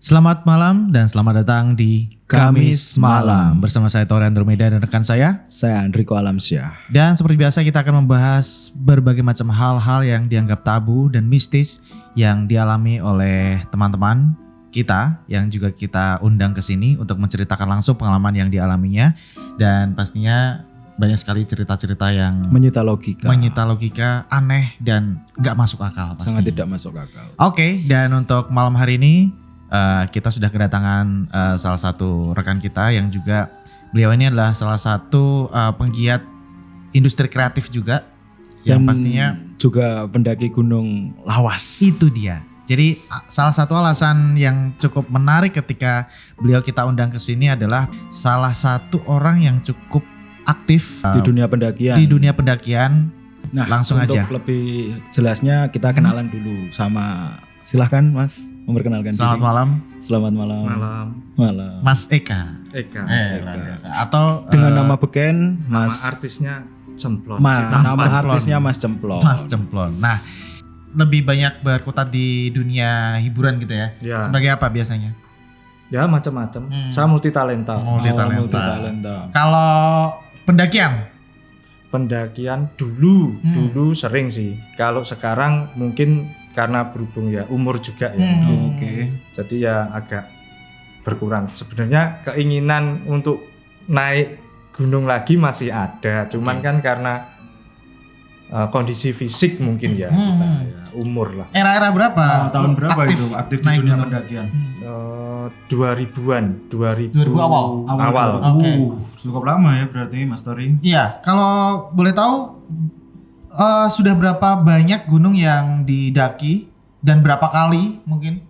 Selamat malam dan selamat datang di Kamis Malam bersama saya Tori Andromeda dan rekan saya. Saya Andriko Alamsyah. Dan seperti biasa kita akan membahas berbagai macam hal-hal yang dianggap tabu dan mistis yang dialami oleh teman-teman kita yang juga kita undang ke sini untuk menceritakan langsung pengalaman yang dialaminya, dan pastinya banyak sekali cerita-cerita yang Menyita logika, aneh dan gak masuk akal pastinya. sangat tidak masuk akal. Oke, dan untuk malam hari ini kita sudah kedatangan salah satu rekan kita yang juga beliau ini adalah salah satu penggiat industri kreatif juga yang Dan pastinya juga pendaki Gunung Lawas. itu dia. Jadi salah satu alasan yang cukup menarik ketika beliau kita undang ke sini adalah salah satu orang yang cukup aktif Di dunia pendakian. Nah, langsung untuk aja. lebih jelasnya kita kenalan dulu sama, silahkan Mas memperkenalkan Selamat diri. malam, Selamat malam. Malam. Mas Eka. Eka. Luar biasa. Atau Dengan nama beken Nama Mas artisnya Cemplon. nama Cemplon. artisnya Mas Cemplon. Mas Cemplon. Nah, lebih banyak berkutat di dunia hiburan gitu ya. Ya, Sebagai apa biasanya? ya macam-macam. Saya multi talenta. Multitalenta. Kalau pendakian? Pendakian dulu sering sih. Kalau sekarang mungkin karena berhubung ya umur juga ya. Oke. Jadi ya agak berkurang. Sebenarnya keinginan untuk naik gunung lagi masih ada. Cuman kan karena kondisi fisik mungkin ya, kita, ya umur lah. Era-era berapa? Tahun berapa itu aktif di naik dunia gunung? pendakian? 2000-an, 2000 awal. awal. Oke. Cukup lama ya berarti Mas Tori. Iya, kalau boleh tahu sudah berapa banyak gunung yang didaki dan berapa kali mungkin?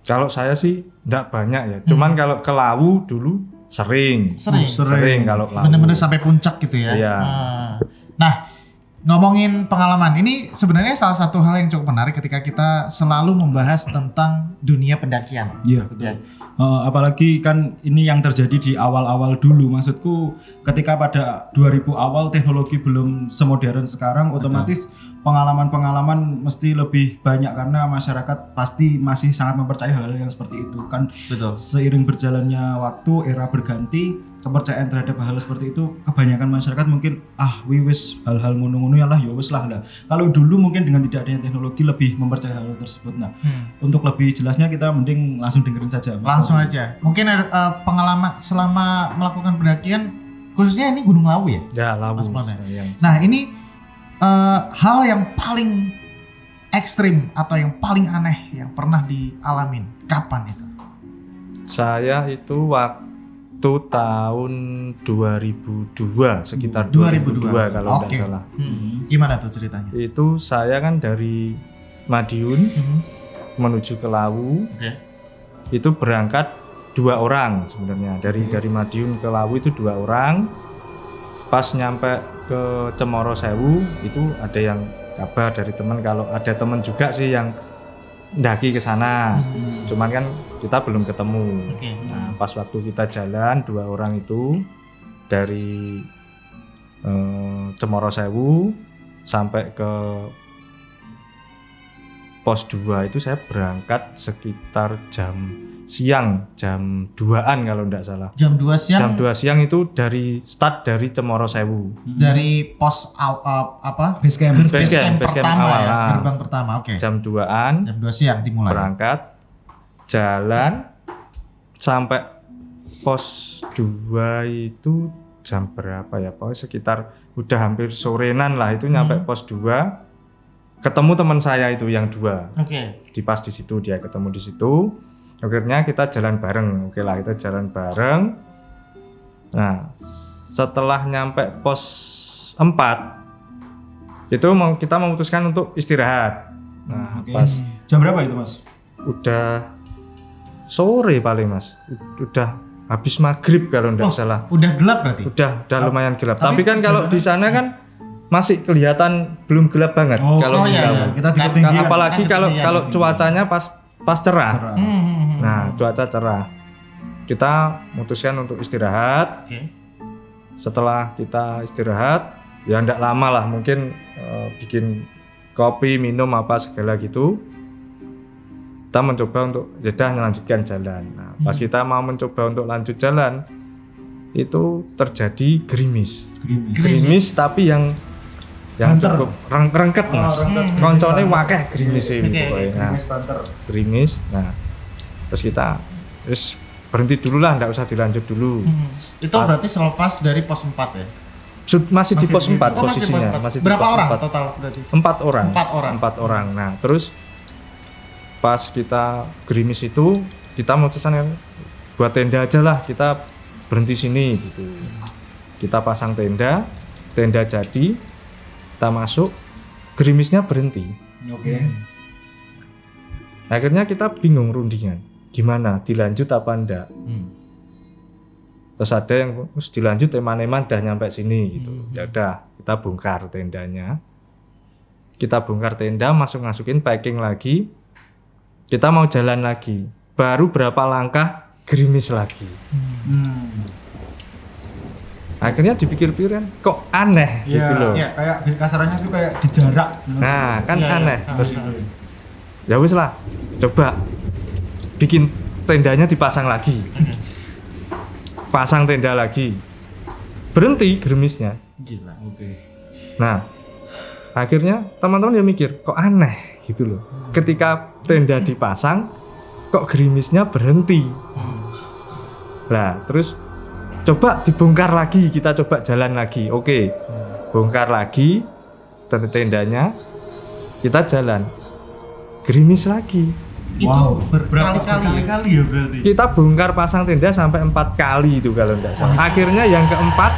Kalau saya sih enggak banyak ya. Cuman kalau ke Lawu dulu sering. Sering kalau Lawu. Bener-bener sampai puncak gitu ya. Iya. Nah, ngomongin pengalaman, ini sebenarnya salah satu hal yang cukup menarik ketika kita selalu membahas tentang dunia pendakian. Iya betul. Ya. Apalagi kan ini yang terjadi di awal-awal dulu. Maksudku ketika pada 2000 awal teknologi belum semodern sekarang, otomatis pengalaman-pengalaman mesti lebih banyak karena masyarakat pasti masih sangat mempercayai hal-hal yang seperti itu kan. Betul. Seiring berjalannya waktu, era berganti, kepercayaan terhadap hal seperti itu kebanyakan masyarakat mungkin wis hal-hal ngono-ngono ya lah, ya wis lah. Kalau dulu mungkin dengan tidak adanya teknologi lebih mempercayai hal tersebut. Nah, untuk lebih jelasnya kita mending langsung dengerin saja. Mas Langsung Tori. aja. Mungkin pengalaman selama melakukan pendakian, khususnya ini Gunung Lawu ya? Ya, Lawu. Mas Plon ya? Yang- Nah, ini hal yang paling ekstrim atau yang paling aneh yang pernah dialamin, kapan itu? Saya itu waktu tahun 2002, sekitar 2002 kalau Oke. tidak salah. Gimana tuh ceritanya? Itu saya kan dari Madiun menuju ke Lawu. Oke. Itu berangkat 2 orang sebenarnya. Dari Madiun ke Lawu itu 2 orang. Pas nyampe ke Cemoro Sewu itu ada yang kabar dari teman, kalau ada teman juga sih yang ndaki ke sana. Cuman kan kita belum ketemu. Oke. Nah, pas waktu kita jalan 2 orang itu dari Cemoro Sewu sampai ke pos 2 itu saya berangkat sekitar jam 2-an kalau enggak salah. Jam 2 siang Jam 2 siang itu dari start dari Cemoro Sewu. dari pos apa? Base camp. Base camp Base camp pertama awal. ya, gerbang pertama. Oke. Jam 2-an Jam 2 siang dimulai. berangkat, jalan sampai pos 2 itu jam berapa ya? Pokoknya sekitar udah hampir sorenan lah itu nyampe pos 2. Ketemu teman saya itu yang 2. Oke. Di pas di situ dia ketemu di situ. Akhirnya kita jalan bareng. Oke lah, kita jalan bareng. Nah, setelah nyampe pos 4 itu kita memutuskan untuk istirahat. Nah, Oke. pas Jam berapa itu Mas? udah sore paling Mas. Udah habis maghrib kalau enggak salah. Udah gelap berarti? Udah lumayan gelap. Tapi Tapi kan kalau di sana kan masih kelihatan belum gelap banget. oh Kalau di iya, Lawu. iya. Kita di Kan- ketinggian. Apalagi kan kalau ketinggian. cuacanya pas cerah. Hmm. Nah, cuaca cerah. Kita memutuskan untuk istirahat. Oke. Setelah kita istirahat, ya enggak lama lah, mungkin bikin kopi, minum apa segala gitu. kita mencoba untuk ya udah melanjutkan jalan. Nah, pas kita mau mencoba untuk lanjut jalan itu terjadi gerimis tapi yang Banter. cukup rengket Mas. Koncone wakeh gerimis ini Oke. pokoknya. Nah, Gerimis banter. gerimis. Nah, terus kita terus berhenti dulu lah, enggak usah dilanjut dulu. Itu berarti selepas dari pos 4 ya? Masih di pos 4 Oh, masih di pos posisinya, 4. masih di Berapa pos orang 4. total berarti? 4 orang. 4 orang. Nah, terus pas kita gerimis itu kita memutuskan ya, buat tenda aja lah, kita berhenti sini gitu. Kita pasang tenda jadi, kita masuk, gerimisnya berhenti. Oke. Akhirnya kita bingung rundingan, gimana dilanjut apa enggak. Terus ada yang terus dilanjut eman-eman udah nyampe sini gitu. Ya udah, kita bongkar tendanya. Kita bongkar tenda, masukin packing lagi. Kita mau jalan lagi. Baru berapa langkah gerimis lagi. Akhirnya dipikir-pikir kan kok aneh Iya, gitu loh. iya, kayak kasarannya tuh kayak dijarak. Nah, kan Iya, iya. aneh. Terus ya wis lah, coba bikin tendanya dipasang lagi. Pasang tenda lagi. Berhenti gerimisnya. Gila. Oke. Nah, akhirnya teman-teman ya mikir, kok aneh gitu loh. Ketika tenda dipasang, kok gerimisnya berhenti. Nah, terus coba dibongkar lagi, kita coba jalan lagi. Oke, bongkar lagi tendanya, kita jalan. Gerimis lagi. Itu berkali-kali ya berarti. Kita bongkar pasang tenda sampai 4 kali itu kalau enggak salah. Akhirnya yang keempat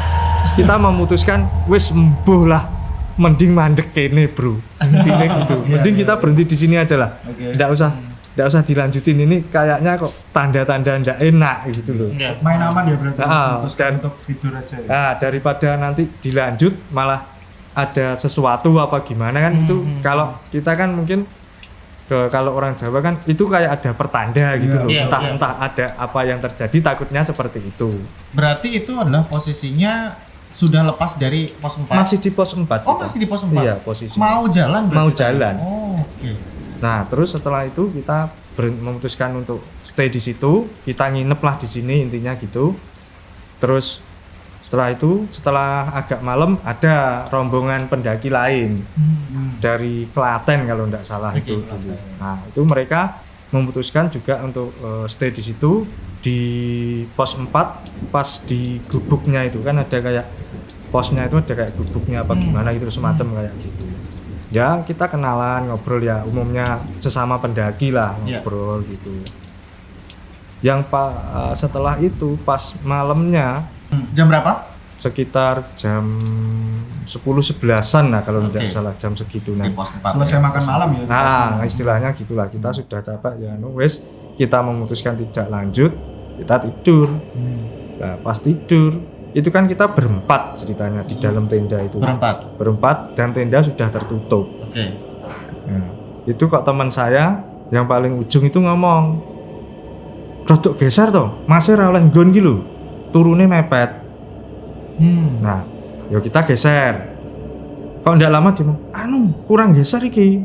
kita memutuskan wis embuh lah, mending mandek kene bro. Intinya gitu. Mending kita berhenti di sini aja lah. Oke. Enggak usah dilanjutin, ini kayaknya kok tanda-tanda enggak enak gitu loh. Enggak. Main aman ya berarti. Terus dan untuk tidur aja ya. Nah, daripada nanti dilanjut malah ada sesuatu apa gimana kan itu kalau kita kan mungkin kalau orang Jawa kan itu kayak ada pertanda gitu loh. Iya, iya. Entah ada apa yang terjadi, takutnya seperti itu. Berarti itu adalah posisinya sudah lepas dari pos 4. Masih di pos 4. Oh, masih di pos 4. Iya, posisi. Mau jalan berarti. Mau tadi? jalan. Oh, oke. Nah, terus setelah itu kita memutuskan untuk stay di situ, kita nginep lah di sini intinya gitu. Terus setelah agak malam ada rombongan pendaki lain dari Klaten kalau tidak salah Oke, itu. Klaten. Nah, itu mereka memutuskan juga untuk stay di situ di pos 4 pas di gubuknya itu kan ada kayak posnya itu ada kayak gubuknya apa gimana gitu semacam kayak gitu. Ya kita kenalan ngobrol ya umumnya sesama pendaki lah ngobrol gitu. Yang setelah itu pas malamnya Jam berapa? sekitar jam 10-11an lah kalau Oke. tidak salah jam segitu Di nah. pos 4. Selesai makan malam ya. Nah, istilahnya gitulah kita sudah capek ya wes kita memutuskan tidak lanjut, kita tidur. Nah, pas tidur itu kan kita berempat ceritanya di dalam tenda itu. Berempat dan tenda sudah tertutup. Oke. Nah, itu kok teman saya yang paling ujung itu ngomong, "Rodok geser toh, masih ra oleh nggon ki lho. Turune mepet." Nah, yuk kita geser. Kok ndak lama dia ngomong, kurang geser iki.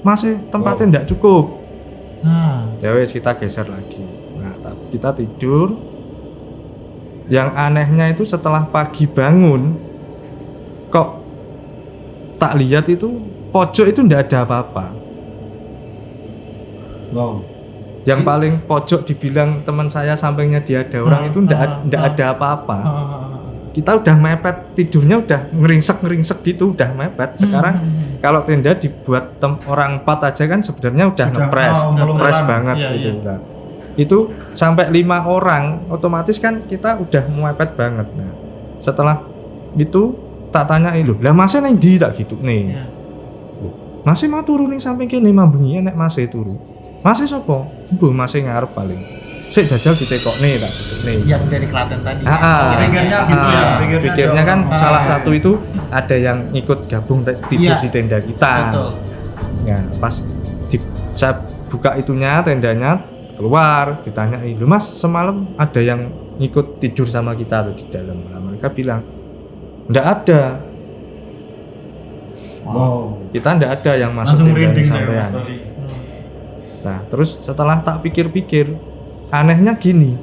Masih tempatnya ndak cukup. Ya wes kita geser lagi. Nah, kita tidur. Yang anehnya itu setelah pagi bangun, kok tak lihat itu pojok itu ndak ada apa-apa. Wow. Yang paling pojok dibilang teman saya sampingnya dia ada orang itu ndak ada apa-apa. Kita udah mepet tidurnya udah ngeringsek gitu udah mepet. Sekarang kalau tenda dibuat orang 4 aja kan sebenarnya udah ngepres banget Iya, gitu. iya. Nah, itu sampai 5 orang otomatis kan kita udah mepet banget. Nah, setelah itu tak tanya lho, lah masih nang ndi tak gitu nih. Iya. Masih mau turun ning samping kene mambengi nek masih turu. Masih sapa? Mbuh masih ngarep paling. Sik jajal ditekokne tak gitu nih. Yang dari Klaten tadi. Pikirnya gitu ya, Pikirnya kan Ah. salah satu itu ada yang ikut gabung tidur Iya. di tenda kita. Betul. Nah, pas saya buka itunya tendanya keluar ditanyai, "Lu Mas, semalam ada yang ikut tidur sama kita tuh di dalam?" Nah, mereka bilang, "Enggak ada." Wow. Kita enggak ada yang masuk Langsung tenda merinding saya sampean. Mas tadi. Nah, terus setelah tak pikir-pikir, anehnya gini.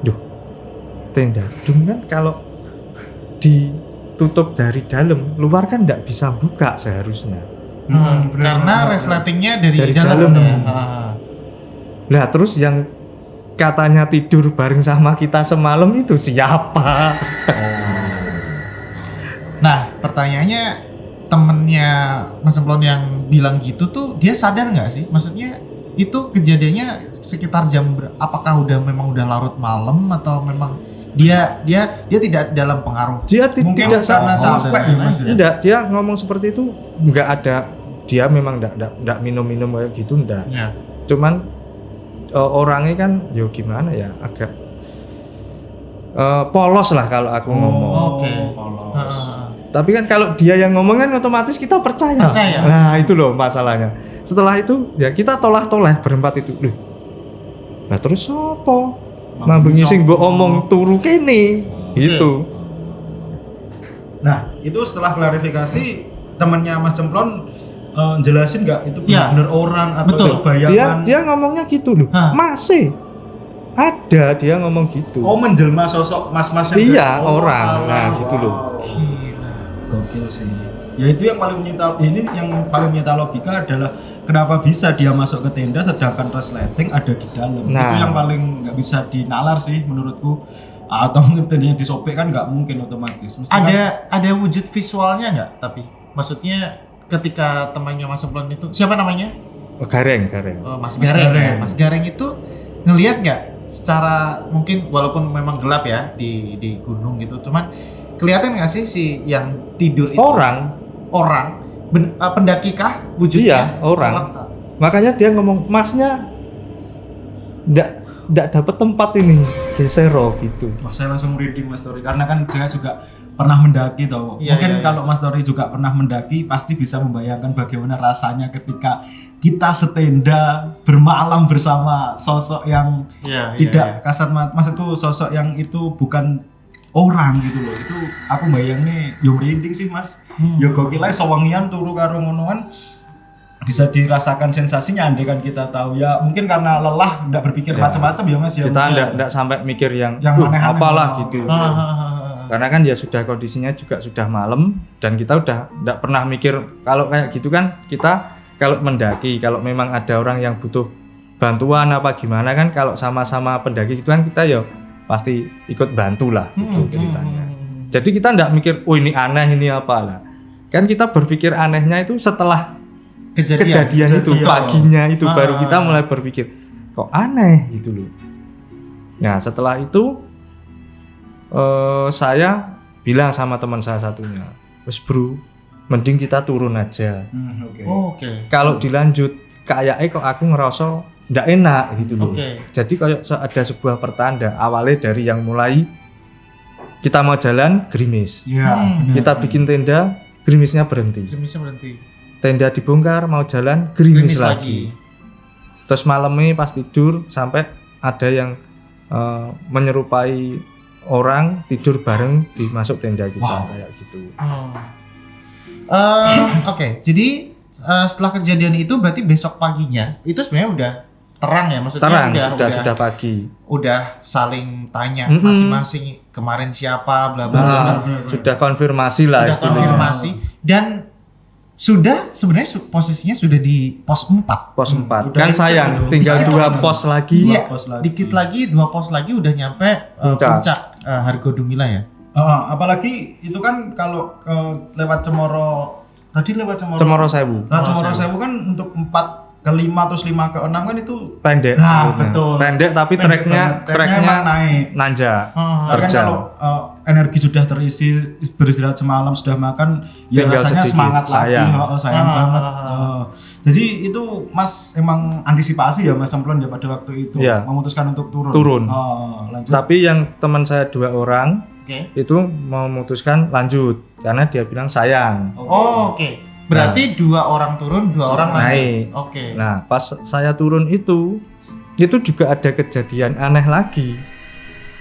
Duh, tenda dung kan kalau ditutup dari dalam, luar kan enggak bisa buka seharusnya. Karena resletingnya dari Dari dalam. dalam. Ya. Lah terus yang katanya tidur bareng sama kita semalam itu siapa? Nah, pertanyaannya temennya Mas Semplon yang bilang gitu tuh dia sadar nggak sih? Maksudnya itu kejadiannya sekitar apakah memang udah larut malam atau memang dia tidak dalam pengaruh? Dia Mungkin tidak karena sama. capek ya Mas. Enggak, dia ngomong seperti itu enggak ada, dia memang enggak minum-minum kayak gitu enggak. Ya. Cuman orangnya kan yo gimana ya, agak polos lah kalau aku ngomong. Oke. Polos. Tapi kan kalau dia yang ngomong kan otomatis kita percaya. Percaya. Nah, itu loh masalahnya. Setelah itu ya kita toleh-toleh berempat itu. Loh. Nah, terus apa? Mambengi sing mbok omong turu kene. Gitu. Nah, itu setelah klarifikasi temannya Mas Cemplon jelasin nggak itu Ya. benar orang atau Betul. bayangan? Dia ngomongnya gitu loh. Hah. Masih ada dia ngomong gitu. Oh, menjelma sosok mas-mas yang Iya, dari- orang. alah, Nah, gitu loh. Gila. Gokil sih. Ya itu yang paling menyita logika adalah kenapa bisa dia masuk ke tenda sedangkan resleting ada di dalam. Nah. Itu yang paling nggak bisa dinalar sih menurutku. Atau tendanya disobek kan nggak mungkin otomatis. Mesti Ada wujud visualnya nggak? Tapi maksudnya ketika temannya Mas Semplon itu siapa namanya? Gareng. Mas Mas Gareng. Gareng. Ya. Mas Gareng itu ngelihat nggak secara mungkin walaupun memang gelap ya di gunung gitu, cuman kelihatan nggak sih si yang tidur itu orang pendaki kah wujudnya? Iya, orang. Makanya dia ngomong, masnya ndak dapat tempat ini, gesero gitu. Wah, saya langsung reading Mas Tori karena kan saya juga pernah mendaki toh. Iya, Mungkin iya, kalau Mas Tori juga pernah mendaki pasti bisa membayangkan bagaimana rasanya ketika kita setenda bermalam bersama sosok yang Iya, tidak kasat mata. Maksudku sosok yang itu bukan orang gitu loh. Itu aku bayangnya yo merinding sih Mas. Yo gokil ae sawangian turu karo ngonoan bisa dirasakan sensasinya andai kan kita tahu ya mungkin karena lelah enggak berpikir Ya. macam-macam ya Mas ya. Kita Mungkin. ndak sampai mikir yang aneh-aneh. apalah gitu. Karena kan ya sudah kondisinya juga sudah malam dan kita udah ndak pernah mikir kalau kayak gitu kan kita kalau mendaki kalau memang ada orang yang butuh bantuan apa gimana kan kalau sama-sama pendaki gitu kan kita ya pasti ikut bantu lah gitu ceritanya. Jadi kita ndak mikir oh ini aneh ini apalah. Kan kita berpikir anehnya itu setelah kejadian itu paginya itu baru kita mulai berpikir kok aneh gitu loh. Nah setelah itu saya bilang sama teman saya satunya, wes bro, mending kita turun aja. Oke. Kalau dilanjut kayaknya kok aku ngerasa ndak enak gitu loh. Jadi kayak ada sebuah pertanda awalnya dari yang mulai kita mau jalan gerimis, Iya. kita bikin tenda gerimisnya berhenti. Tenda dibongkar mau jalan gerimis lagi. Terus malamnya pas tidur sampai ada yang menyerupai orang tidur bareng di masuk tenda kita. Wow. Kayak gitu. Oke, jadi setelah kejadian itu berarti besok paginya itu sebenarnya udah terang ya, maksudnya Terang udah pagi. udah saling tanya Mm-mm. masing-masing kemarin siapa bla bla bla. Sudah konfirmasi lah Sudah istilahnya. konfirmasi dan sudah sebenarnya posisinya sudah di pos 4. Pos 4. Udah Kan dikit sayang itu. tinggal Dikit 2 lagi. pos lagi. Iya, pos lagi. dikit lagi 2 pos lagi udah nyampe puncak Hargo Dumila ya. Apalagi itu kan kalau lewat Cemoro tadi lewat Cemoro. Cemoro Sewu. Nah, Cemoro Sewu kan untuk 4 ke 5 terus 5 ke 6 kan itu Pendek. Nah, sebenarnya. betul. Pendek tapi pendek treknya banget. emang naik. nanja. Tapi kan Terjal. kalau energi sudah terisi beristirahat semalam sudah makan ya Tinggal rasanya sedikit, semangat sayang. lagi sayang banget. Jadi itu Mas emang antisipasi ya Mas Semplon ya pada waktu itu Iya. memutuskan untuk turun. Turun. Lanjut. Tapi yang teman saya 2 orang Oke. itu memutuskan lanjut karena dia bilang sayang. Oh, oke. Berarti 2 orang turun, 2 orang Naik. lanjut. Oke. Nah, pas saya turun itu juga ada kejadian aneh lagi.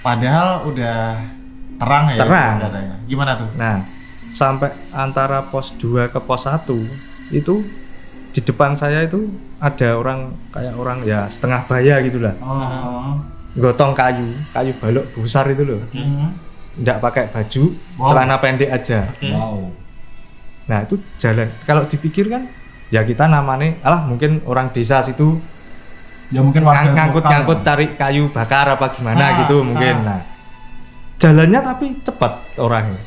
Padahal udah terang ya. Terang. udaranya. Gimana tuh? Nah, sampai antara pos 2 ke pos 1 itu di depan saya itu ada orang kayak orang ya setengah baya gitulah, gotong kayu balok besar itu loh, nggak pakai baju, celana pendek aja. Wow. Nah itu jalan, kalau dipikir kan ya kita namanya mungkin orang desa situ Ya mungkin warga ngangkut cari kayu bakar apa gimana gitu mungkin. Nah jalannya tapi cepat orangnya,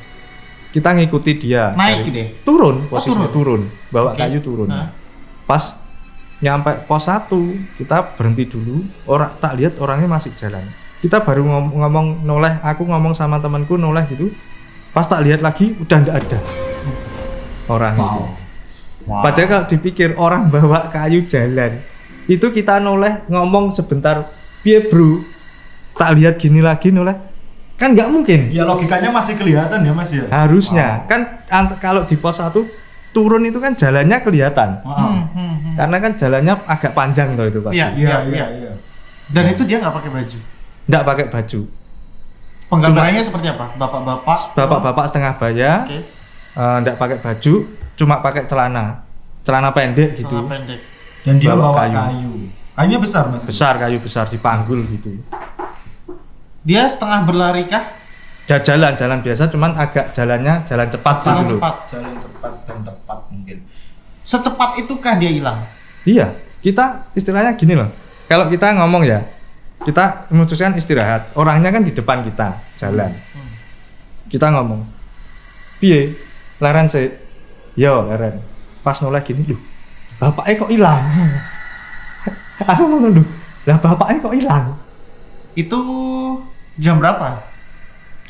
kita ngikuti dia naik gitu. turun posisinya turun bawa kayu turun. Pas nyampe pos 1 kita berhenti dulu, tak lihat orangnya masih jalan, kita baru ngomong noleh, aku ngomong sama temanku noleh gitu, pas tak lihat lagi udah nggak ada orang itu. Padahal kalau dipikir orang bawa kayu jalan itu, kita noleh ngomong sebentar, piye bro, tak lihat gini lagi noleh, kan nggak mungkin. Ya logikanya masih kelihatan ya Mas ya. Harusnya kan kalau di pos 1 turun itu kan jalannya kelihatan. Karena kan jalannya agak panjang tuh itu pasti. Iya. Dan itu dia nggak pakai baju. Nggak pakai baju. Penggambarannya seperti apa? Bapak-bapak setengah baya, nggak pakai baju, cuma pakai celana pendek gitu. celana pendek. Dan dia bawa bawa kayu. Kayunya besar Mas. Besar, kayu besar dipanggul gitu. Dia setengah berlari kah? Jalan biasa, cuman agak jalannya jalan cepat Jalan gitu. cepat. Jalan cepat dan tepat mungkin. Secepat itukah dia hilang? Iya, kita istilahnya gini loh. Kalau kita ngomong ya, kita memutuskan istirahat. Orangnya kan di depan kita jalan. Kita ngomong, piye, leren sih, yo leren. Pas noleh gini, loh, bapaknya kok hilang? Aku ngomong loh, lah bapaknya kok hilang? Itu jam berapa?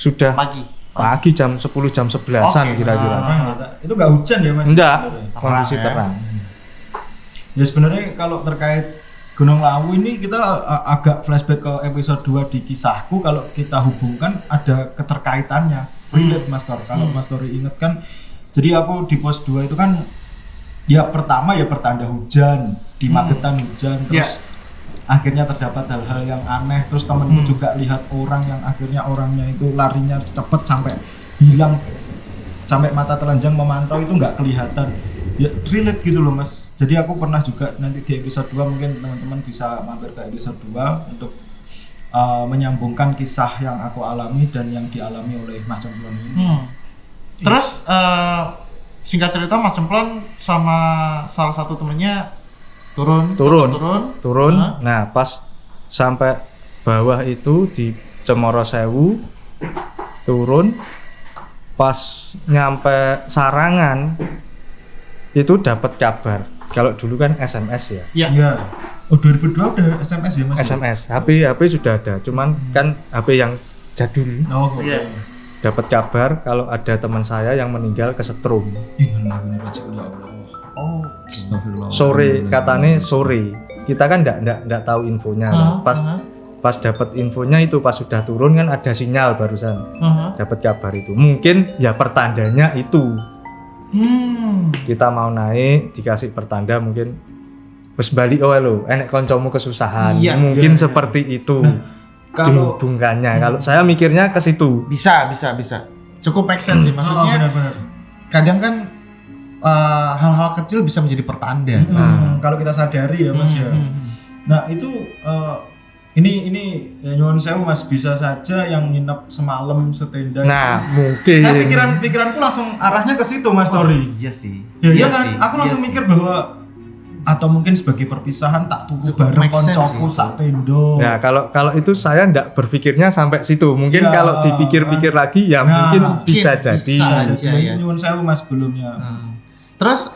Sudah Pagi. jam 10 jam 11-an Oke, kira-kira. Itu nggak hujan ya Mas? Enggak, Sebenarnya. kondisi ya. terang. Ya sebenarnya kalau terkait Gunung Lawu ini kita agak flashback ke episode 2 di kisahku. Kalau kita hubungkan ada keterkaitannya, relate Mas Tor. Kalau Mas Tor ingat kan, jadi aku di pos 2 itu kan ya pertama ya pertanda hujan, di Magetan hujan, terus akhirnya terdapat hal-hal yang aneh, terus temenku juga lihat orang yang akhirnya orangnya itu larinya cepet sampai hilang, sampai mata telanjang memantau itu nggak kelihatan. Ya relate gitu loh Mas. Jadi aku pernah juga nanti di episode 2 mungkin teman-teman bisa mampir ke episode 2 untuk menyambungkan kisah yang aku alami dan yang dialami oleh Mas Cemplon ini. Terus singkat cerita Mas Cemplon sama salah satu temennya turun. Nah, pas sampai bawah itu di Cemoro Sewu turun, pas nyampe Sarangan itu dapat kabar. Kalau dulu kan SMS ya. Iya. Oh 2002 udah SMS ya Mas? SMS, HP sudah ada, cuman kan HP yang jadul. Oh Iya. Dapat kabar kalau ada teman saya yang meninggal kesetrum. Oh, astagfirullah. Sore, katanya sore. Kita kan enggak tahu infonya. Pas dapat infonya itu pas sudah turun kan ada sinyal barusan. Dapat kabar itu. Mungkin ya pertandanya itu. Kita mau naik dikasih pertanda mungkin wis bali lo, enek koncomu kesusahan. Iya, mungkin iya. seperti itu. Kalau Dihubungkannya. Kalau saya mikirnya ke situ. Bisa. Cukup make sense sih. Maksudnya benar. kadang kan hal-hal kecil bisa menjadi pertanda. Kalau kita sadari ya Mas ya. Nah itu ini ya nyuwun sewu Mas, bisa saja yang nginep semalam setenda. Nah, mungkin. Saya pikiranku langsung arahnya ke situ Mas Tori. Iya sih. Ya kan, aku langsung mikir bahwa atau mungkin sebagai perpisahan tak tuku Cukup bareng make sense koncoku sih. sak tendo. Ya kalau itu saya enggak berpikirnya sampai situ. Mungkin Ya, kalau dipikir-pikir lagi ya nah, mungkin bisa jadi. bisa. Jadi Iya. nyuwun sewu Mas sebelumnya. Terus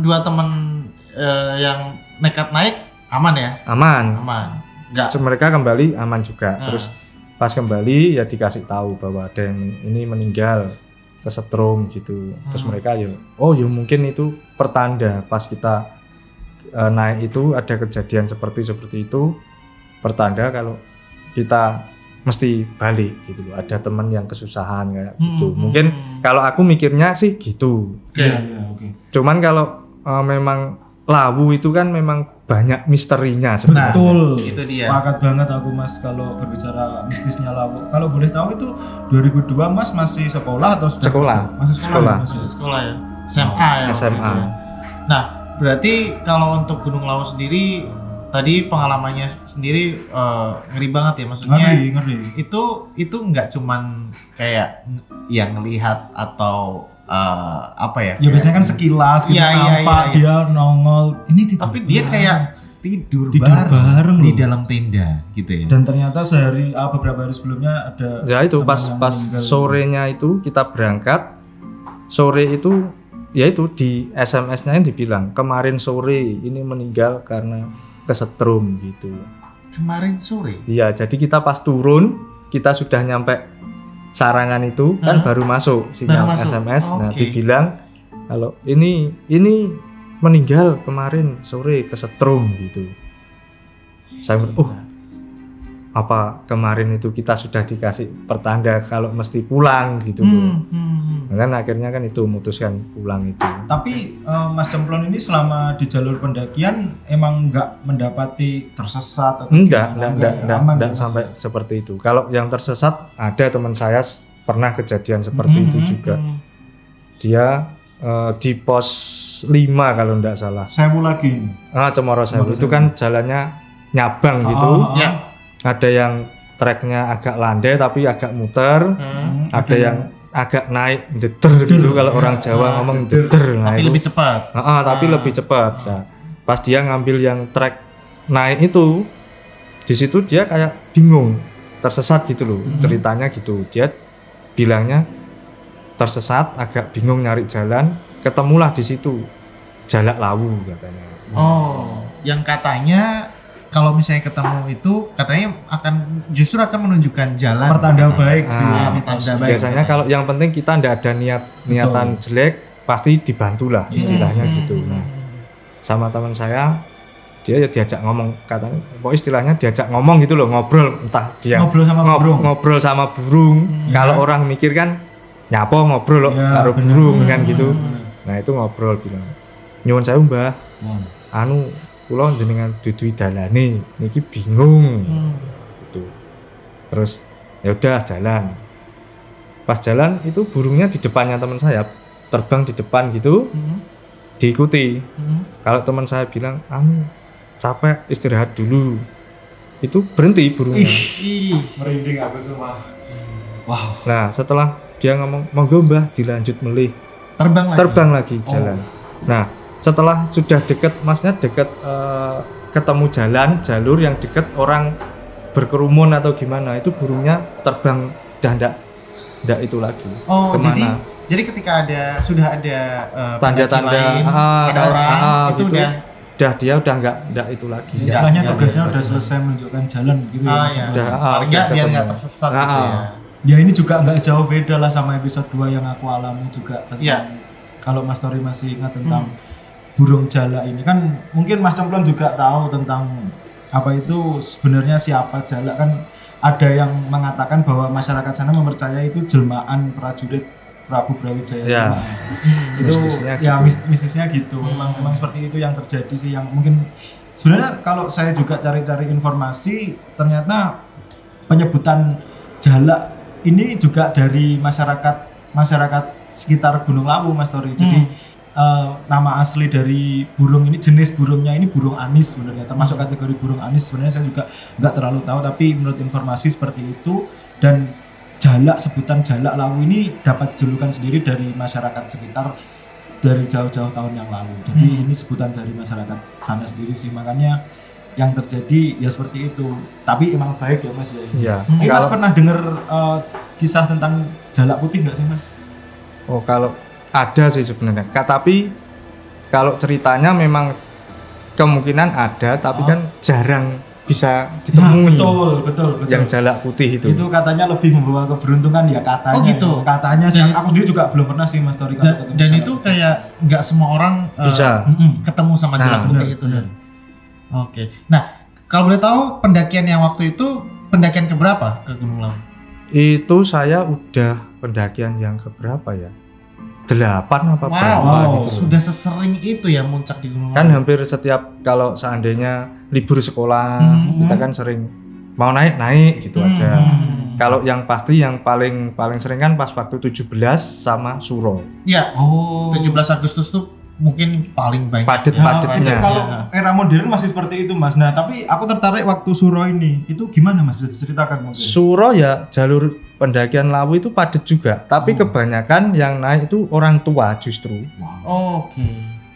dua teman yang nekat naik aman ya? Aman. Enggak. Mereka kembali aman juga. Terus pas kembali ya dikasih tahu bahwa ada yang ini meninggal kesetrum gitu. Terus mereka ya mungkin itu pertanda pas kita naik itu ada kejadian seperti itu, pertanda kalau kita mesti balik gitu loh. Ada teman yang kesusahan kayak gitu. Mungkin kalau aku mikirnya sih gitu. Oke. Cuman kalau memang Lawu itu kan memang banyak misterinya sebenarnya. Betul. Itu dia. Sepakat banget aku Mas kalau berbicara mistisnya Lawu. Kalau boleh tahu itu 2002 Mas masih sekolah atau sudah Sekolah. kerja? Masih sekolah. Sekolah. ya, Mas? Sekolah ya. SMA ya. waktu SMA. itu ya. Nah, Berarti kalau untuk Gunung Lawu sendiri tadi pengalamannya sendiri ngeri banget ya, maksudnya Ngeri. itu nggak cuman kayak yang ngelihat atau apa ya? Ya biasanya kan sekilas gitu Iya, nampak iya. dia nongol. Ini tidur Tapi dia bareng. kayak tidur bareng di loh. dalam tenda gitu ya. Dan ternyata beberapa hari sebelumnya ada Ya itu teman pas yang pas meninggal. sorenya itu kita berangkat. Sore itu ya itu di SMS-nya yang dibilang kemarin sore ini meninggal karena kesetrum gitu. Kemarin sore. Iya, jadi kita pas turun kita sudah nyampe Sarangan itu kan baru masuk sinyal Baru masuk. SMS. Nah, Oke. dibilang kalau ini meninggal kemarin sore kesetrum gitu. Saya apa kemarin itu kita sudah dikasih pertanda kalau mesti pulang gitu loh. Kan akhirnya kan itu memutuskan pulang itu. Tapi Mas Cemplon ini selama di jalur pendakian emang nggak mendapati tersesat atau Enggak aman ya, Mas? sampai seperti itu. Kalau yang tersesat ada teman saya pernah kejadian seperti itu juga. Dia di pos 5 kalau enggak salah. Sewu lagi. Cemoro Sewu itu kan jalannya nyabang gitu. Ya. Ada yang treknya agak landai tapi agak muter. Ada yang agak naik deter gitu kalau orang Jawa ngomong deter. Nah, Tapi itu lebih cepat. tapi lebih cepat. Nah, pas dia ngambil yang trek naik itu, di situ dia kayak bingung, tersesat gitu loh. Ceritanya gitu. Dia bilangnya tersesat, agak bingung nyari jalan, ketemulah di situ Jalak Lawu katanya. Oh, yang katanya kalau misalnya ketemu itu katanya justru akan menunjukkan jalan. Pertanda baik sih. Ah, pertanda baik. Biasanya kalau yang penting kita ndak ada niatan jelek, pasti dibantu lah istilahnya gitu. Nah, sama teman saya dia ya diajak ngomong, katanya pokoknya istilahnya diajak ngomong gitu loh, ngobrol, entah dia Ngobrol sama burung. ngobrol sama burung. Kalau orang mikir kan nyapo ngobrol loh karo burung kan gitu. Nah, itu ngobrol bilang, "Nyuwun sewu, Mbah. Kula jenengan dudu dalane niki bingung." Gitu. Terus ya udah jalan. Pas jalan itu burungnya di depannya teman saya, terbang di depan gitu, diikuti. Kalau teman saya bilang, capek istirahat dulu, itu berhenti burungnya. Merinding aku semua. Wow. Nah, setelah dia ngomong, "Monggo Mbah dilanjut melih." Terbang lagi jalan. Nah, setelah sudah deket, masnya deket ketemu jalur yang deket orang berkerumun atau gimana, itu burungnya terbang dan ndak itu lagi. Oh, kemana? jadi ketika sudah ada Tanda-tanda pendaki lain, ada orang itu gitu. udah Dia udah nggak itu lagi. Istilahnya Ya, tugasnya ya, udah selesai menunjukkan jalan gitu ya. Mas ya. Cemplon. Paling nggak biar ketemu. nggak tersesat gitu ya. Ya ini juga nggak jauh beda lah sama episode 2 yang aku alami juga tentang Iya. kalau Mas Tori masih ingat tentang burung jala ini kan mungkin Mas Cemplon juga tahu tentang apa itu sebenarnya siapa jala kan ada yang mengatakan bahwa masyarakat sana mempercayai itu jelmaan prajurit Prabu Brawijaya. Ya. Itu Mistisnya ya gitu. mistisnya gitu. Memang seperti itu yang terjadi sih yang mungkin sebenarnya kalau saya juga cari-cari informasi ternyata penyebutan jala ini juga dari masyarakat sekitar Gunung Lawu, Mas Tori. Jadi nama asli dari burung ini, jenis burungnya ini burung anis sebenarnya, termasuk kategori burung anis. Sebenarnya saya juga nggak terlalu tahu, tapi menurut informasi seperti itu. Dan jalak, sebutan jalak Lawu ini dapat julukan sendiri dari masyarakat sekitar dari jauh-jauh tahun yang lalu. Jadi ini sebutan dari masyarakat sana sendiri sih, makanya yang terjadi ya seperti itu. Tapi emang baik ya Mas ya. Iya. Mas Kalau- pernah dengar kisah tentang jalak putih nggak sih Mas? Oh, kalau ada sih sebenarnya. Tapi kalau ceritanya memang kemungkinan ada, tapi kan jarang bisa ditemui. Betul. Yang jalak putih itu. Itu katanya lebih membawa keberuntungan ya katanya. Oh, gitu. Katanya sih. Dan- Aku sendiri juga belum pernah sih Mas Tori kalau ketemu Dan jalak itu putih. kayak nggak semua orang Bisa. ketemu sama jalak Nah, putih benar, itu. benar. Oke. Nah, kalau boleh tahu pendakian yang waktu itu pendakian keberapa ke Gunung Lawu? Itu saya udah pendakian yang keberapa ya? 8 apa berapa Wow. gitu. Sudah sesering itu ya muncak di Gunung Kan Lawu. hampir setiap kalau seandainya libur sekolah, kita kan sering mau naik gitu aja. Kalau yang pasti yang paling sering kan pas waktu 17 sama Suro. Ya, Oh. 17 Agustus tuh mungkin paling banyak. Padet-padetnya. Itu kalau era modern masih seperti itu Mas. Nah tapi aku tertarik waktu Suro ini, itu gimana Mas, bisa diceritakan mungkin? Suro ya jalur pendakian Lawu itu padat juga, tapi kebanyakan yang naik itu orang tua justru. Oke.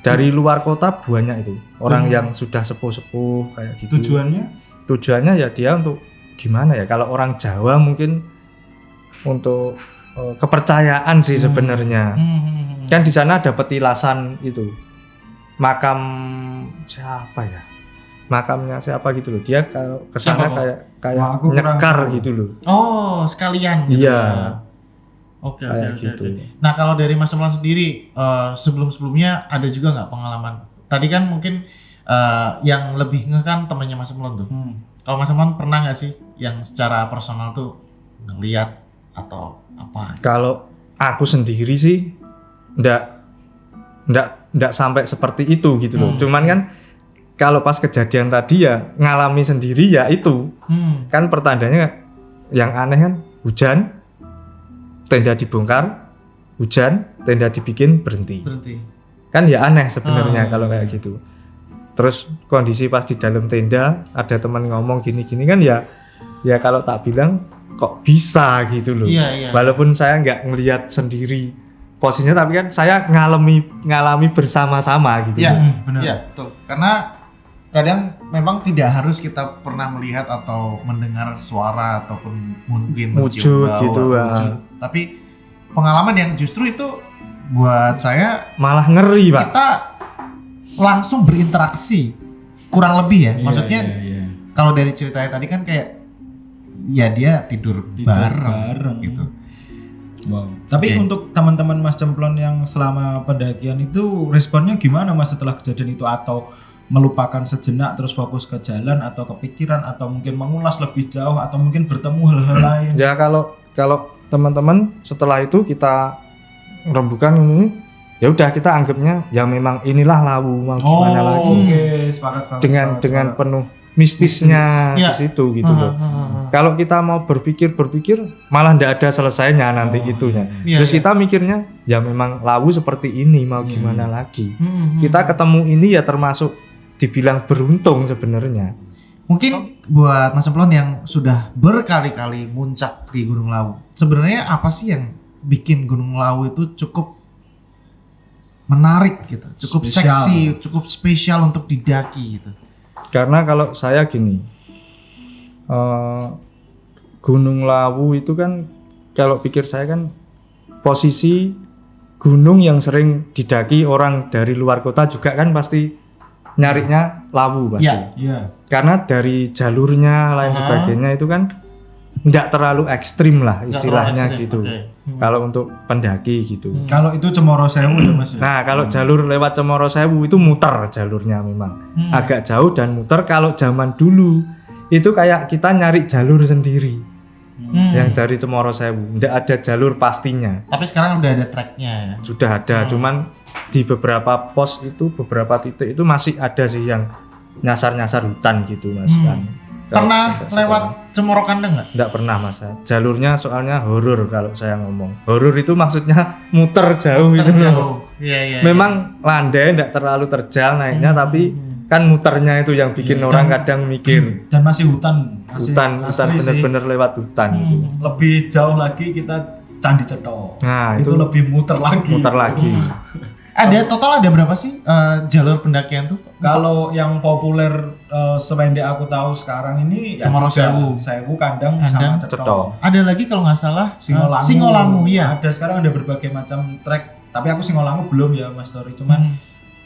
Dari luar kota banyak itu orang yang sudah sepuh-sepuh kayak gitu. Tujuannya ya dia untuk gimana ya? Kalau orang Jawa mungkin untuk kepercayaan sih sebenarnya. Kan di sana ada petilasan itu. Makam siapa ya? Makamnya siapa gitu loh. Dia kalau ke sana kayak Wah, aku nyekar kurang gitu loh. Oh, sekalian gitu. Iya. Oke. Kayak gitu. Nah, kalau dari Mas Semplon sendiri sebelum-sebelumnya ada juga nggak pengalaman? Tadi kan mungkin yang lebih ngekan temannya Mas Semplon tuh. Kalau Mas Semplon pernah nggak sih yang secara personal tuh ngelihat atau apa? Kalau aku sendiri sih ndak sampai seperti itu gitu loh. Cuman kan kalau pas kejadian tadi ya ngalami sendiri ya itu. Kan pertandanya yang aneh kan hujan, tenda dibongkar, hujan, tenda dibikin berhenti. Kan ya aneh sebenarnya kalau kayak gitu. Terus kondisi pas di dalam tenda ada teman ngomong gini-gini kan ya kalau tak bilang kok bisa gitu loh. Iya. Walaupun saya nggak ngelihat sendiri posisinya, tapi kan saya ngalami bersama-sama gitu. Iya, benar. Iya, betul. Karena kadang memang tidak harus kita pernah melihat atau mendengar suara ataupun mungkin Wujud mencium bau, gitu, wujud. Tapi pengalaman yang justru itu buat saya Malah ngeri, Pak. kita langsung berinteraksi kurang lebih ya. Maksudnya kalau dari ceritanya tadi kan kayak ya dia tidur bareng gitu. Wow. Tapi untuk teman-teman Mas Cemplon yang selama pendakian itu responnya gimana Mas setelah kejadian itu, atau melupakan sejenak terus fokus ke jalan, atau kepikiran, atau mungkin mengulas lebih jauh, atau mungkin bertemu hal-hal lain? Ya kalau teman-teman setelah itu kita rembukan ini, ya udah kita anggapnya ya memang inilah Lawu, mau gimana lagi. Oke, sepakat. Dengan penuh mistisnya Mistis. di situ gitu loh. Kalau kita mau berpikir malah ndak ada selesainya nanti itunya. Iya, Terus iya. kita mikirnya ya memang Lawu seperti ini, mau gimana lagi. Hmm. Kita ketemu ini ya termasuk dibilang beruntung sebenarnya. Mungkin buat Mas Semplon yang sudah berkali-kali muncak di Gunung Lawu, sebenarnya apa sih yang bikin Gunung Lawu itu cukup menarik gitu, cukup Spesial. seksi, cukup spesial untuk didaki gitu? Karena kalau saya gini, Gunung Lawu itu kan kalau pikir saya kan posisi gunung yang sering didaki orang dari luar kota juga kan pasti nyarinya Lawu pasti. Iya. Karena dari jalurnya lain sebagainya itu kan nggak terlalu ekstrim lah istilahnya gitu. Kalau untuk pendaki gitu. Kalau itu Cemoro Sewu ya Mas ya? Nah kalau jalur lewat Cemoro Sewu itu muter jalurnya memang agak jauh dan muter. Kalau zaman dulu itu kayak kita nyari jalur sendiri yang dari Cemoro Sewu, nggak ada jalur pastinya. Tapi sekarang udah ada tracknya ya. Sudah ada, cuman di beberapa pos itu, beberapa titik itu masih ada sih yang nyasar-nyasar hutan gitu Mas kan. Pernah lewat Cemoro Kandang nggak? Nggak pernah Mas. Jalurnya soalnya horor kalau saya ngomong. Horor itu maksudnya muter jauh itu. Iya. Memang landai nggak terlalu terjal naiknya, tapi kan muternya itu yang bikin orang kadang mikir. Dan masih hutan Hutan asli sih. bener-bener lewat hutan gitu. Lebih jauh lagi kita Candi Ceto. Nah itu lebih muter lagi. muter lagi. Ada total ada berapa sih jalur pendakian tuh? Kalau yang populer sependek aku tahu sekarang ini Cemoro Sewu. Sewu, Kandang, Kandang, sama Ceto. Ceto. Ada lagi kalau nggak salah Singolangu. Singolangu, iya. Ada sekarang ada berbagai macam trek. Tapi aku Singolangu belum ya Mas Tori. Cuman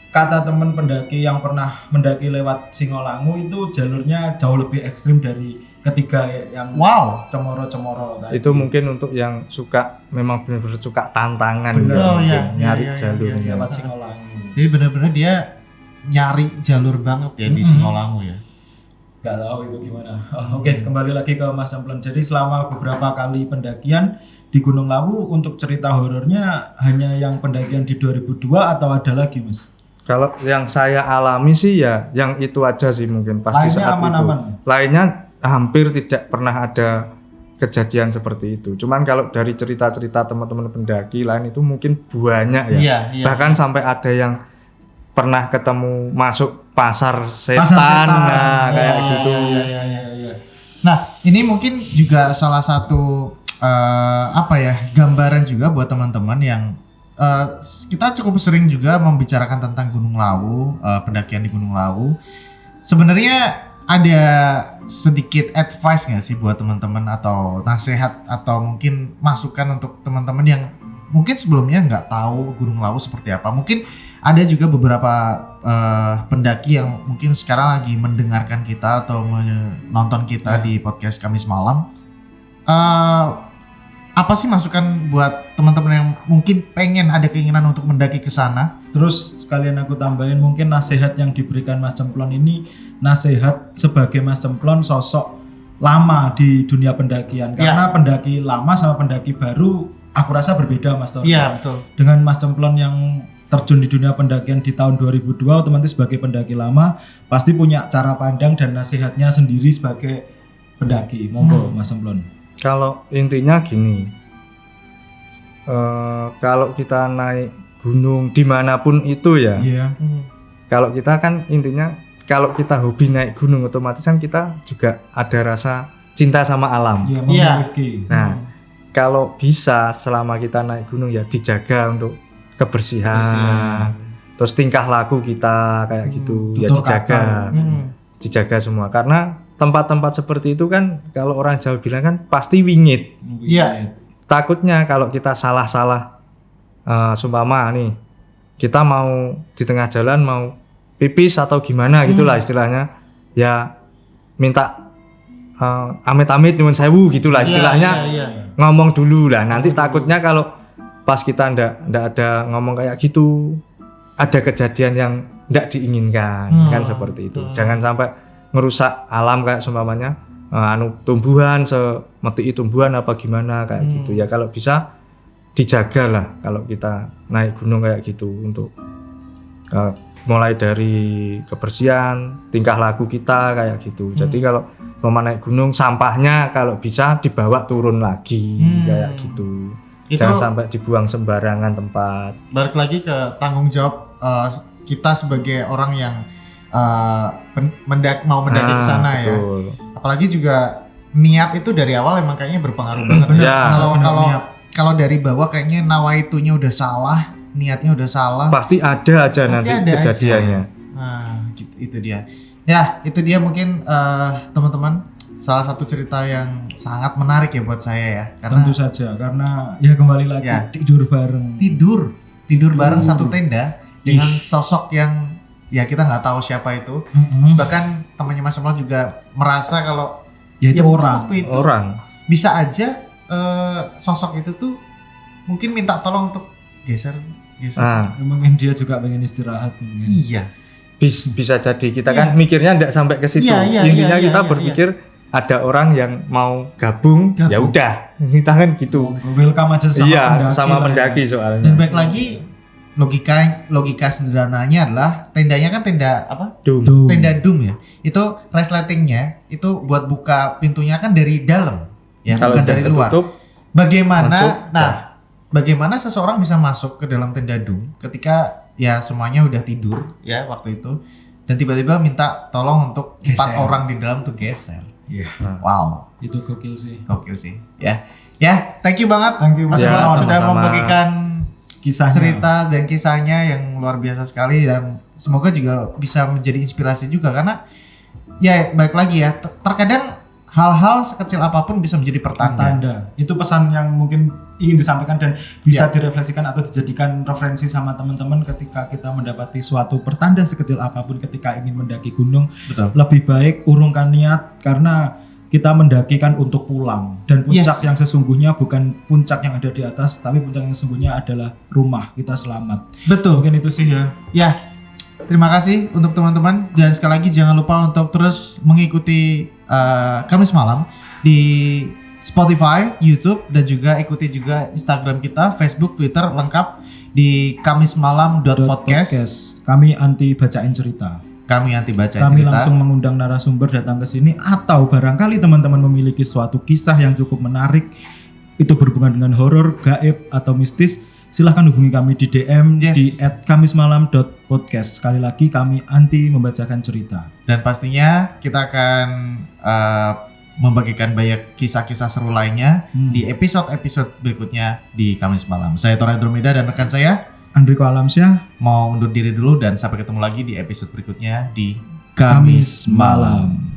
kata teman pendaki yang pernah mendaki lewat Singolangu itu jalurnya jauh lebih ekstrim dari ketiga yang Cemoro-Cemoro tadi. Itu mungkin untuk yang suka, memang benar-benar suka tantangan Bener. ya, Oh, mungkin iya, nyari iya, jalurnya. lewat Singolangu. Jadi benar-benar dia nyari jalur banget ya di Singolangu ya. Gak tahu itu gimana. Oke, kembali lagi ke Mas Cemplon. Jadi selama beberapa kali pendakian di Gunung Lawu, untuk cerita horornya hanya yang pendakian di 2002 atau ada lagi Mas? Kalau yang saya alami sih ya yang itu aja sih mungkin pasti Lainnya saat aman-aman? itu. Lainnya hampir tidak pernah ada kejadian seperti itu. Cuman kalau dari cerita-cerita teman-teman pendaki lain itu mungkin banyak ya. Iya. Bahkan sampai ada yang pernah ketemu masuk pasar setan, setan. nah kayak Oh, gitu. Iya. Nah, ini mungkin juga salah satu gambaran juga buat teman-teman yang kita cukup sering juga membicarakan tentang Gunung Lawu, pendakian di Gunung Lawu. Sebenarnya ada sedikit advice nggak sih buat teman-teman atau nasihat atau mungkin masukan untuk teman-teman yang mungkin sebelumnya nggak tahu Gunung Lawu seperti apa? Mungkin ada juga beberapa pendaki yang mungkin sekarang lagi mendengarkan kita atau menonton kita di podcast Kamis Malam. Apa sih masukan buat teman-teman yang mungkin pengen ada keinginan untuk mendaki ke sana? Terus sekalian aku tambahin mungkin nasihat yang diberikan Mas Cemplon ini nasihat sebagai Mas Cemplon sosok lama di dunia pendakian. Karena pendaki lama sama pendaki baru aku rasa berbeda Mas Tor. Iya, betul. Dengan Mas Cemplon yang terjun di dunia pendakian di tahun 2002 otomatis sebagai pendaki lama pasti punya cara pandang dan nasihatnya sendiri sebagai pendaki. Monggo Mas Cemplon. Kalau intinya gini, kalau kita naik gunung dimanapun itu ya, Iya. kalau kita kan intinya kalau kita hobi naik gunung otomatis kan kita juga ada rasa cinta sama alam. Iya, Iya. memiliki. Nah, kalau bisa selama kita naik gunung ya dijaga untuk kebersihan, terus tingkah laku kita kayak gitu ya tutur dijaga, kata. dijaga semua. Karena tempat-tempat seperti itu kan kalau orang Jawa bilang kan pasti wingit. Iya. Takutnya kalau kita salah-salah, sumpama nih kita mau di tengah jalan mau pipis atau gimana gitulah istilahnya, ya minta amit-amit nyuwun sewu gitulah istilahnya. Ngomong dulu lah, nanti takutnya kalau pas kita ndak ada ngomong kayak gitu ada kejadian yang ndak diinginkan, kan seperti itu. Jangan sampai ngerusak alam kayak seumpamanya tumbuhan semeti tumbuhan apa gimana kayak gitu ya. Kalau bisa dijaga lah kalau kita naik gunung kayak gitu, untuk mulai dari kebersihan, tingkah laku kita kayak gitu. Jadi kalau mau naik gunung sampahnya kalau bisa dibawa turun lagi kayak gitu. Itu Jangan sampai dibuang sembarangan tempat. balik lagi ke tanggung jawab kita sebagai orang yang mau mendaki ke sana ya. Betul. Apalagi juga niat itu dari awal emang kayaknya berpengaruh banget. Bener, Ya. bener niat. Kalau dari bawah kayaknya nawaitunya udah salah, niatnya udah salah. Pasti ada aja Pasti nanti ada aja. kejadiannya. Nah, gitu, itu dia. Ya, itu dia mungkin teman-teman salah satu cerita yang sangat menarik ya buat saya ya. Karena Tentu saja karena ya kembali lagi Ya. tidur bareng. tidur bareng satu tenda dengan sosok yang ya kita nggak tahu siapa itu. Bahkan temannya Mas Cemplon juga merasa kalau Ya itu mungkin orang. waktu itu Orang. bisa aja sosok itu tuh mungkin minta tolong untuk geser. Nah, Mungkin dia juga pengen istirahat mungkin. Iya. bisa jadi kita kan mikirnya enggak sampai ke situ. Iya, Intinya iya, kita iya, berpikir ada orang yang mau gabung. Ya udah, kita kan gitu. Welcome aja sama Iya, pendaki. sama lah ya. pendaki soalnya. Dan baik lagi logika sederhananya adalah tendanya kan tenda apa? Dum. Tuh. Tenda doom ya. Itu resletingnya itu buat buka pintunya kan dari dalam ya, Kalau bukan udah dari luar. ketutup, Bagaimana? masuk, Bagaimana seseorang bisa masuk ke dalam tenda doom ketika ya semuanya udah tidur ya waktu itu dan tiba-tiba minta tolong untuk 4 Geser. orang di dalam tuh geser. Iya. Wow, Itu gokil sih. gokil sih. Ya. Ya, thank you banget Thank you, Mas Mas. Ya, Cemplon sudah sama-sama. membagikan Kisahnya. cerita dan kisahnya yang luar biasa sekali dan semoga juga bisa menjadi inspirasi juga karena ya balik lagi ya terkadang hal-hal sekecil apapun bisa menjadi pertanda. Tanda. Itu pesan yang mungkin ingin disampaikan dan bisa direfleksikan atau dijadikan referensi sama teman-teman ketika kita mendapati suatu pertanda sekecil apapun ketika ingin mendaki gunung. Betul. Lebih baik urungkan niat karena kita mendaki kan untuk pulang dan puncak yang sesungguhnya bukan puncak yang ada di atas tapi puncak yang sesungguhnya adalah rumah kita selamat. Betul. Mungkin itu sih ya. Ya, terima kasih untuk teman-teman. Dan sekali lagi jangan lupa untuk terus mengikuti Kamis Malam di Spotify, YouTube, dan juga ikuti juga Instagram kita, Facebook, Twitter lengkap di kamismalam.podcast. Kami anti bacain cerita. Kami nanti baca Kami cerita. langsung mengundang narasumber datang ke sini atau barangkali teman-teman memiliki suatu kisah yang cukup menarik itu berhubungan dengan horor, gaib atau mistis, silahkan hubungi kami di DM Yes. di @kamismalam.podcast. Sekali lagi kami anti membacakan cerita. Dan pastinya kita akan membagikan banyak kisah-kisah seru lainnya di episode-episode berikutnya di Kamis Malam. Saya Tora Andromeda dan rekan saya Andriko Alamsyah, mau undur diri dulu dan sampai ketemu lagi di episode berikutnya di Kamis Malam.